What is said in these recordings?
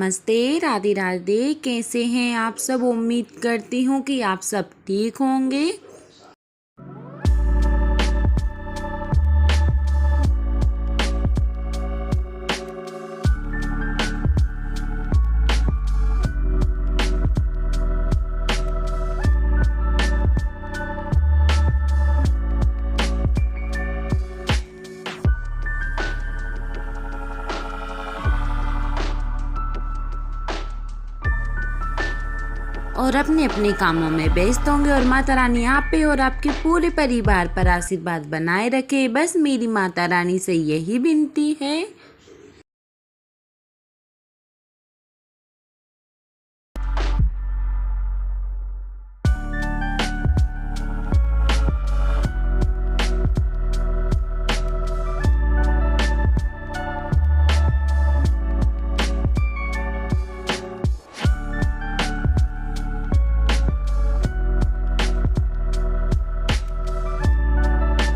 नमस्ते, राधे राधे। कैसे हैं आप सब? उम्मीद करती हूँ कि आप सब ठीक होंगे। और अपने अपने कामों में व्यस्त होंगे और माता रानी आप पे और आपके पूरे परिवार पर आशीर्वाद बनाए रखे। बस मेरी माता रानी से यही विनती है।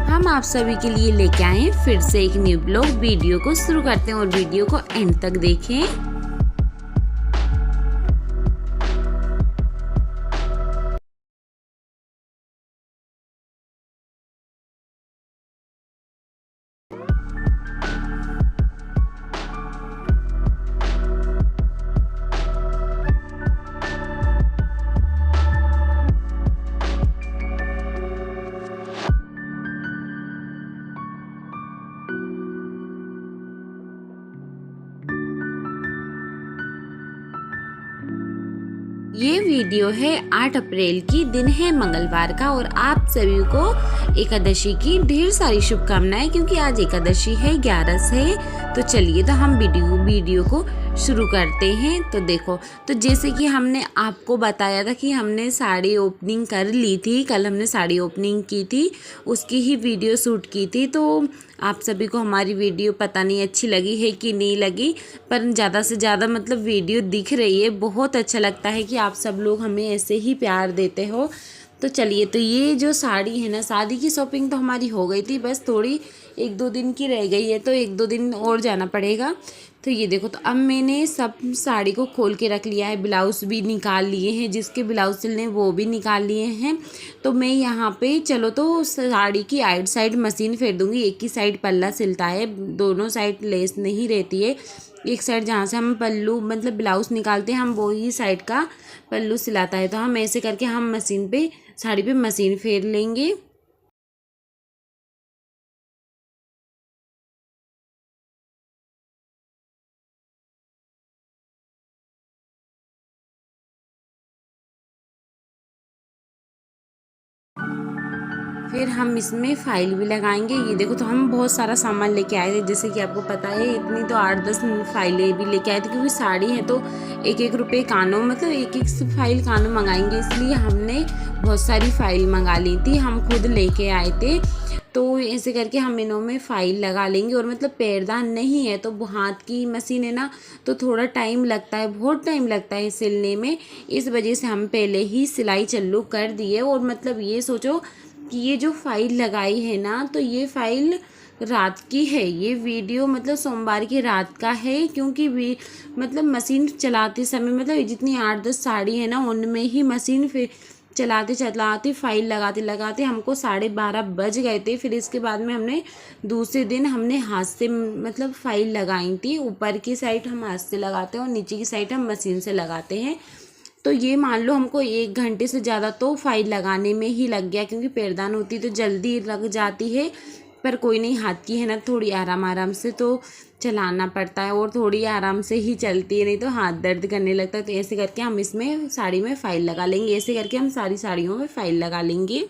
हम आप सभी के लिए लेके आए हैं फिर से एक न्यू ब्लॉग। वीडियो को शुरू करते हैं और वीडियो को एंड तक देखें। ये वीडियो है 8 अप्रैल की, दिन है मंगलवार का और आप सभी को एकादशी की ढेर सारी शुभकामनाएं, क्योंकि आज एकादशी है, 11 है। तो चलिए तो हम वीडियो को शुरू करते हैं। तो देखो, तो जैसे कि हमने आपको बताया था कि हमने साड़ी ओपनिंग कर ली थी, कल हमने साड़ी ओपनिंग की थी, उसकी ही वीडियो शूट की थी। तो आप सभी को हमारी वीडियो पता नहीं अच्छी लगी है कि नहीं लगी, पर ज़्यादा से ज़्यादा मतलब वीडियो दिख रही है। बहुत अच्छा लगता है कि आप सब लोग हमें ऐसे ही प्यार देते हो। तो चलिए, तो ये जो साड़ी है ना, शादी की शॉपिंग तो हमारी हो गई थी, बस थोड़ी 1-2 दिन की रह गई है, तो 1-2 दिन और जाना पड़ेगा। तो ये देखो, तो अब मैंने सब साड़ी को खोल के रख लिया है, ब्लाउज़ भी निकाल लिए हैं, जिसके ब्लाउज़ सिलने वो भी निकाल लिए हैं। तो मैं यहाँ पे चलो तो साड़ी की आइट साइड मशीन फेर दूँगी। एक ही साइड पल्ला सिलता है, दोनों साइड लेस नहीं रहती है। एक साइड जहाँ से हम पल्लू मतलब ब्लाउज़ निकालते हैं, हम वो ही साइड का पल्लू सिलाता है। तो हम ऐसे करके हम मशीन पे साड़ी पे मशीन फेर लेंगे। फिर हम इसमें फाइल भी लगाएंगे। ये देखो, तो हम बहुत सारा सामान लेके आए थे, जैसे कि आपको पता है, इतनी तो 8-10 फाइलें भी लेके आए थे, क्योंकि साड़ी है तो 1-1 रुपये कानों मतलब 1-1 फाइल कानों मंगाएंगे, इसलिए हमने बहुत सारी फाइल मंगा ली थी, हम खुद लेके आए थे। तो ऐसे करके हम इनों में फ़ाइल लगा लेंगे। और मतलब पैरदान नहीं है तो हाथ की मशीन है ना, तो थोड़ा टाइम लगता है, बहुत टाइम लगता है सिलने में। इस वजह से हम पहले ही सिलाई चालू कर दिए। और मतलब ये सोचो कि ये जो फाइल लगाई है ना, तो ये फाइल रात की है। ये वीडियो मतलब सोमवार की रात का है, क्योंकि मतलब मशीन चलाते समय मतलब जितनी 8-10 साड़ी है ना, उनमें ही मशीन फिर चलाते चलाते फाइल लगाते लगाते हमको 12:30 बज गए थे। फिर इसके बाद में हमने दूसरे दिन हमने हाथ से मतलब फाइल लगाई थी। ऊपर की साइड हम हाथ से लगाते हैं और नीचे की साइड हम मशीन से लगाते हैं। तो ये मान लो हमको 1 घंटे से ज़्यादा तो फाइल लगाने में ही लग गया, क्योंकि पैरदान होती तो जल्दी लग जाती है, पर कोई नहीं, हाथ की है ना, थोड़ी आराम आराम से तो चलाना पड़ता है और थोड़ी आराम से ही चलती है, नहीं तो हाथ दर्द करने लगता है। तो ऐसे करके हम इसमें साड़ी में फ़ाइल लगा लेंगे। ऐसे करके हम सारी साड़ियों में फ़ाइल लगा लेंगे।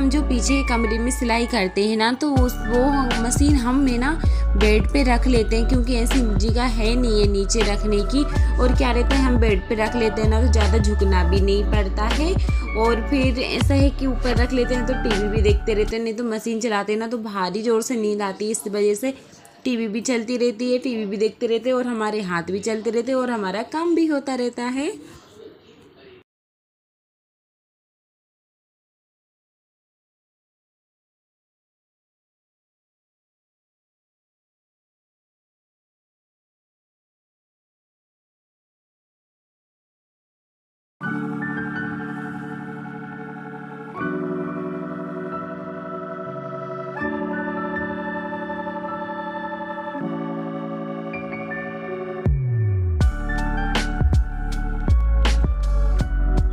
हम जो पीछे कमरे में सिलाई करते हैं ना, तो वो मशीन हम ना बेड पे रख लेते हैं, क्योंकि ऐसी जगह है नहीं है नीचे रखने की। और क्या रहता है, हम बेड पे रख लेते हैं ना तो ज़्यादा झुकना भी नहीं पड़ता है। और फिर ऐसा है कि ऊपर रख लेते हैं तो टीवी भी देखते रहते हैं, नहीं तो मशीन चलाते हैं ना तो भारी ज़ोर से नींद आती है। इस वजह से टीवी भी चलती रहती है, टीवी भी देखते रहते हैं और हमारे हाथ भी चलते रहते हैं और हमारा काम भी होता रहता है।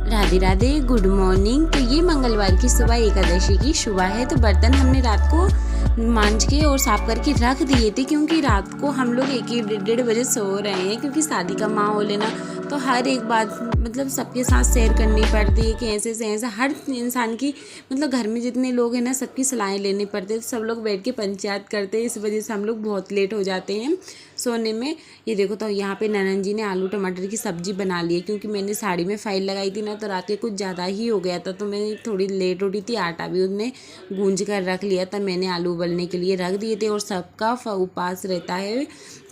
Radhe Radhe, good morning. तो ये मंगलवार की सुबह एकादशी की सुबह है। तो बर्तन हमने रात को मांज के और साफ करके रख दिए थे, क्योंकि रात को हम लोग 1-1:30 बजे सो रहे हैं, क्योंकि शादी का माहौल है ना। तो हर एक बात मतलब सबके साथ शेयर करनी पड़ती है कि ऐसे से ऐसा हर इंसान की, मतलब घर में जितने लोग हैं ना सबकी सलाहें लेनी पड़ती है। तो सब लोग बैठ के पंचायत करते हैं, इस वजह से हम लोग बहुत लेट हो जाते हैं सोने में। ये देखो, तो यहाँ पे ननन जी ने आलू टमाटर की सब्जी बना ली है, क्योंकि मैंने साड़ी में फाइल लगाई थी ना तो रात के कुछ ज़्यादा ही हो गया था, तो मैं थोड़ी लेट उठी थी। आटा भी उनने गूंज कर रख लिया था, मैंने आलू उबलने के लिए रख दिए थे। और सबका उपवास रहता है,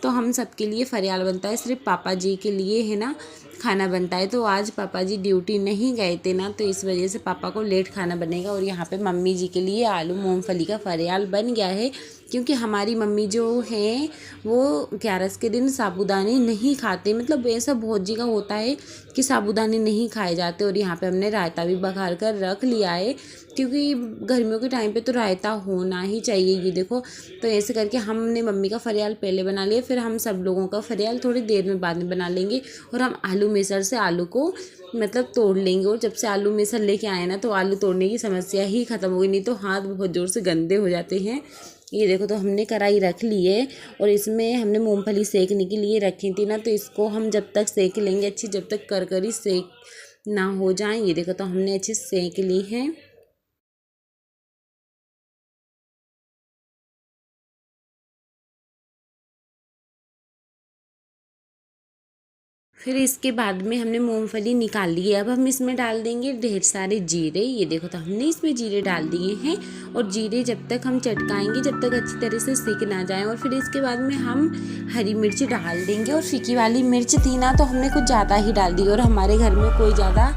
तो हम सबके लिए फरियाल बनता है, सिर्फ पापा जी के लिए है ना खाना बनता है। तो आज पापा जी ड्यूटी नहीं गए थे ना, तो इस वजह से पापा को लेट खाना बनेगा। और यहाँ पे मम्मी जी के लिए आलू मूंगफली का फरियाल बन गया है, क्योंकि हमारी मम्मी जो है वो 11 के दिन साबूदाने नहीं खाते। मतलब ऐसा बहुत जगह होता है कि साबूदाने नहीं खाए जाते। और यहाँ पे हमने रायता भी बघार कर रख लिया है, क्योंकि गर्मियों के टाइम पे तो रायता होना ही चाहिए। ये देखो, तो ऐसे करके हमने मम्मी का फरियाल पहले बना लिया, फिर हम सब लोगों का फरियाल थोड़ी देर में बाद में बना लेंगे। और हम आलू मेसर से आलू को मतलब तोड़ लेंगे। और जब से आलू मेसर लेके आए ना, तो आलू तोड़ने की समस्या ही ख़त्म हो गई, नहीं तो हाथ बहुत ज़ोर से गंदे हो जाते हैं। ये देखो, तो हमने कढ़ाई रख ली है और इसमें हमने मूंगफली सेकने के लिए रखी थी ना, तो इसको हम जब तक सेक लेंगे अच्छी, जब तक करकरी सेक ना हो जाए। ये देखो, तो हमने अच्छी सेक ली है। फिर इसके बाद में हमने मूंगफली निकाल ली है। अब हम इसमें डाल देंगे ढेर सारे जीरे। ये देखो, तो हमने इसमें जीरे डाल दिए हैं। और जीरे जब तक हम चटकाएंगे, जब तक अच्छी तरह से सीख ना जाए। और फिर इसके बाद में हम हरी मिर्ची डाल देंगे। और फीकी वाली मिर्च थी ना, तो हमने कुछ ज़्यादा ही डाल दी। और हमारे घर में कोई ज़्यादा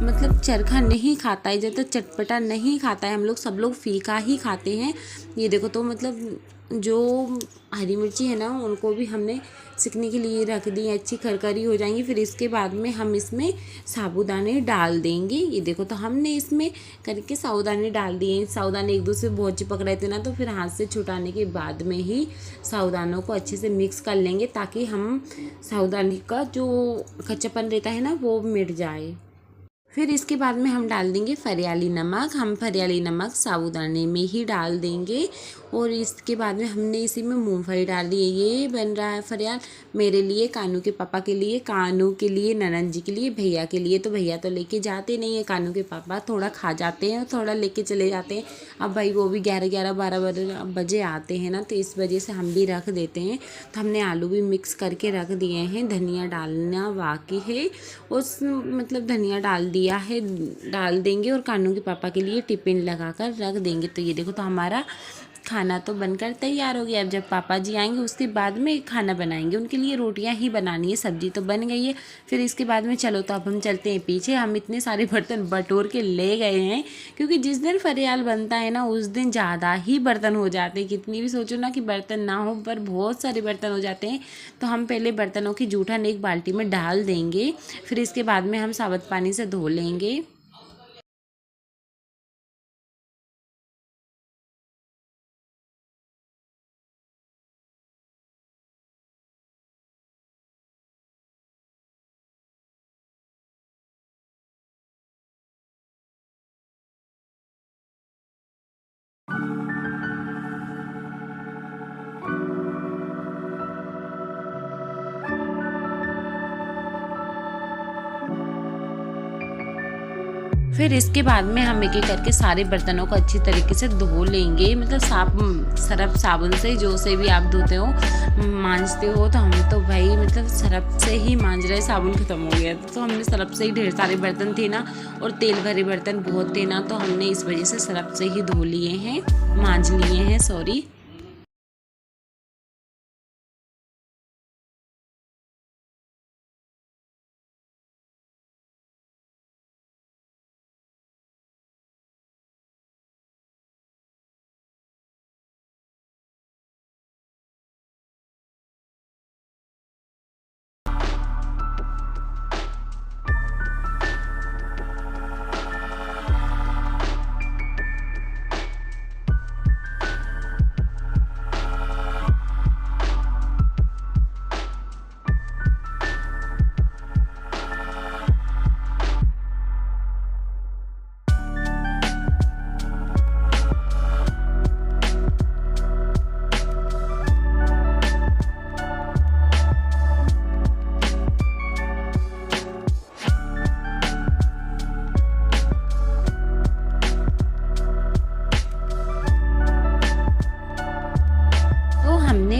मतलब चरखा नहीं खाता है, ज़्यादा चटपटा नहीं खाता है, हम लोग सब लोग फीका ही खाते हैं। ये देखो, तो मतलब जो हरी मिर्ची है ना उनको भी हमने सिकने के लिए रख दी, अच्छी करकरी हो जाएंगी। फिर इसके बाद में हम इसमें साबूदाने डाल देंगे। ये देखो, तो हमने इसमें करके साबूदाने डाल दिए। साबूदाने एक दूसरे बहुत चिपक रहे थे ना, तो फिर हाथ से छुटाने के बाद में ही साबूदानों को अच्छे से मिक्स कर लेंगे, ताकि हम साबूदाने का जो कच्चापन रहता है ना वो मिट जाए। फिर इसके बाद में हम डाल देंगे फरियाली नमक। हम फरियाली नमक साबूदाने में ही डाल देंगे। और इसके बाद में हमने इसी में मूंगफली डाल दी है। ये बन रहा है फरियाल मेरे लिए, कानू के पापा के लिए, कानू के लिए, ननन जी के लिए, भैया के लिए। तो भैया तो लेके जाते नहीं है, कानू के पापा थोड़ा खा जाते हैं, थोड़ा लेके चले जाते हैं। अब भाई वो भी 11-12 बजे आते हैं ना, तो इस वजह से हम भी रख देते हैं। तो हमने आलू भी मिक्स करके रख दिए हैं। धनिया डालना बाकी है, उस मतलब धनिया डाल दिया है, डाल देंगे। और कानू के पापा के लिए टिफिन लगा कर रख देंगे। तो ये देखो, तो हमारा खाना तो बनकर तैयार हो गया। अब जब पापा जी आएंगे उसके बाद में खाना बनाएंगे, उनके लिए रोटियां ही बनानी है, सब्जी तो बन गई है। फिर इसके बाद में चलो, तो अब हम चलते हैं पीछे। हम इतने सारे बर्तन बटोर के ले गए हैं, क्योंकि जिस दिन फरियाल बनता है ना उस दिन ज़्यादा ही बर्तन हो जाते हैं। कितनी भी सोचो ना कि बर्तन ना हो, पर बहुत सारे बर्तन हो जाते हैं। तो हम पहले बर्तनों की जूठन एक बाल्टी में डाल देंगे, फिर इसके बाद में हम साबुत पानी से धो लेंगे। फिर इसके बाद में हम एक एक करके सारे बर्तनों को अच्छी तरीके से धो लेंगे, मतलब सर्फ साबुन से, जो से भी आप धोते हो मांजते हो। तो हम तो भाई मतलब सर्फ से ही मांज रहे, साबुन खत्म हो गया तो हमने सर्फ से ही, ढेर सारे बर्तन थे ना और तेल भरे बर्तन बहुत थे ना, तो हमने इस वजह से सर्फ से ही धो लिए हैं, मांज लिए हैं, सॉरी।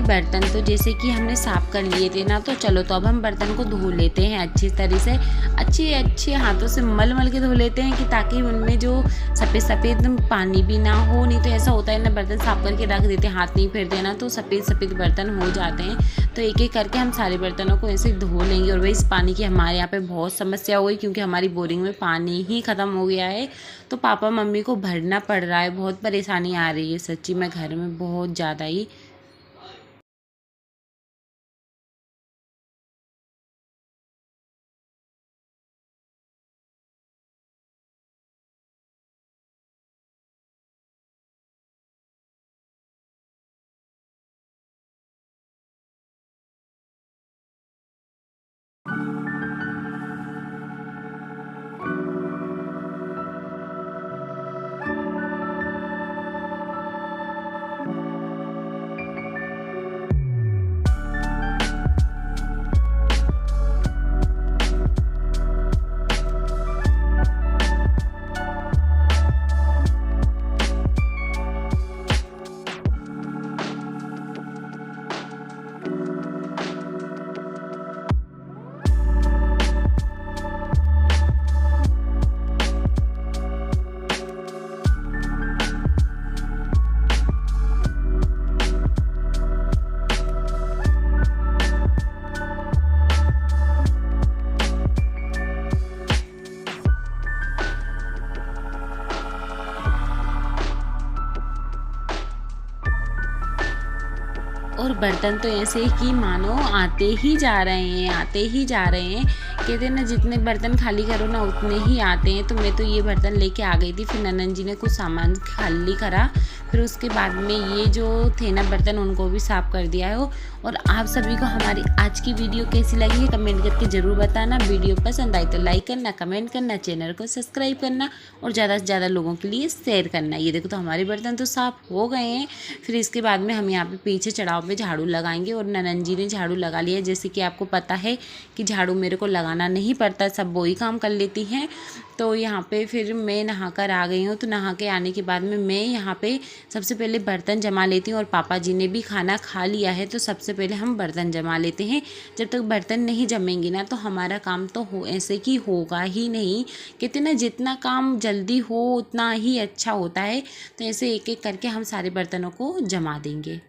बर्तन तो जैसे कि हमने साफ कर लिए थे ना, तो चलो तो अब हम बर्तन को धो लेते हैं अच्छी तरह से, अच्छे हाथों से मल मल के धो लेते हैं, कि ताकि उनमें जो सफ़ेद सफ़ेद पानी भी ना हो। नहीं तो ऐसा होता है ना, बर्तन साफ करके रख देते हैं, हाथ नहीं फेरते ना, तो सफ़ेद सफ़ेद बर्तन हो जाते हैं। तो एक एक करके हम सारे बर्तनों को ऐसे धो लेंगे। और वही इस पानी की हमारे यहाँ पे बहुत समस्या हो गई, क्योंकि हमारी बोरिंग में पानी ही ख़त्म हो गया है। तो पापा मम्मी को भरना पड़ रहा है, बहुत परेशानी आ रही है सच्ची में घर में, बहुत ज़्यादा ही। और बर्तन तो ऐसे कि मानो आते ही जा रहे हैं, आते ही जा रहे हैं। कहते हैं ना, जितने बर्तन खाली करो ना उतने ही आते हैं। तो मैं तो ये बर्तन लेके आ गई थी, फिर ननन जी ने कुछ सामान खाली करा, फिर उसके बाद में ये जो थे ना बर्तन उनको भी साफ़ कर दिया है। और आप सभी को हमारी आज की वीडियो कैसी लगी है कमेंट करके ज़रूर बताना। वीडियो पसंद आई तो लाइक करना, कमेंट करना, चैनल को सब्सक्राइब करना और ज़्यादा से ज़्यादा लोगों के लिए शेयर करना। ये देखो तो हमारे बर्तन तो साफ़ हो गए हैं। फिर इसके बाद में हम यहाँ पे पीछे चढ़ाव पे झाड़ू लगाएंगे, और ननन जी ने झाड़ू लगा लिया। जैसे कि आपको पता है कि झाड़ू मेरे को लगाना नहीं पड़ता, सब वो ही काम कर लेती हैं। तो यहाँ पे फिर मैं नहा कर आ गई हूँ। तो नहा के आने के बाद में मैं यहाँ पे सबसे पहले बर्तन जमा लेती हूँ, और पापा जी ने भी खाना खा लिया है। तो सबसे पहले हम बर्तन जमा लेते हैं। जब तक बर्तन नहीं जमेंगे ना तो हमारा काम तो ऐसे कि होगा ही नहीं। कहते ना, जितना काम जल्दी हो उतना ही अच्छा होता है। तो ऐसे एक एक करके हम सारे बर्तनों को जमा देंगे।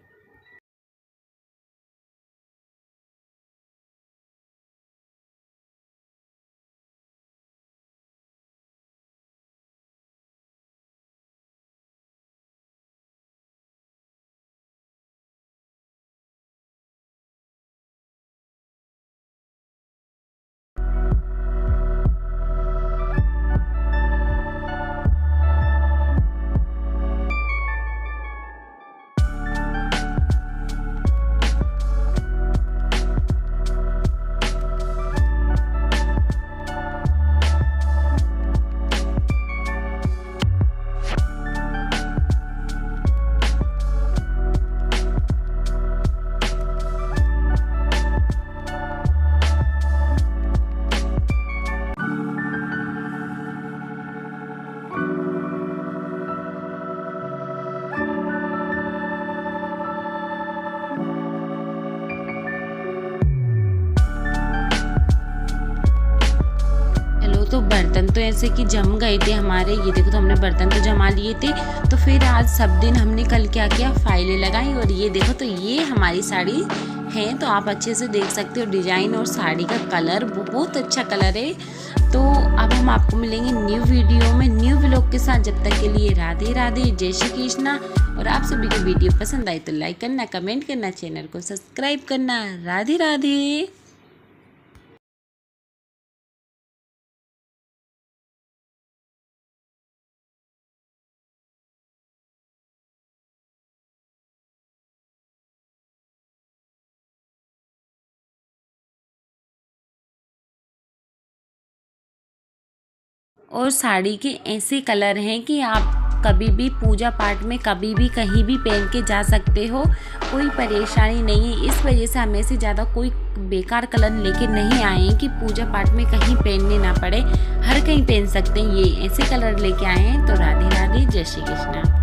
तो बर्तन तो ऐसे कि जम गए थे हमारे, ये देखो तो हमने बर्तन तो जमा लिए थे। तो फिर आज सब दिन हमने कल क्या किया, फाइलें लगाई। और ये देखो तो ये हमारी साड़ी है, तो आप अच्छे से देख सकते हो डिज़ाइन और साड़ी का कलर बहुत अच्छा कलर है। तो अब हम आपको मिलेंगे न्यू वीडियो में न्यू व्लॉग के साथ। जब तक के लिए राधे राधे, जय श्री कृष्णा। और आप सभी को वीडियो पसंद आई तो लाइक करना, कमेंट करना, चैनल को सब्सक्राइब करना। राधे राधे। और साड़ी के ऐसे कलर हैं कि आप कभी भी पूजा पाठ में कभी भी कहीं भी पहन के जा सकते हो, कोई परेशानी नहीं है। इस वजह से हमें से ज़्यादा कोई बेकार कलर लेके नहीं आए हैं कि पूजा पाठ में कहीं पहनने ना पड़े, हर कहीं पहन सकते हैं। ये ऐसे कलर लेके आए हैं। तो राधे राधे, जय श्री कृष्णा।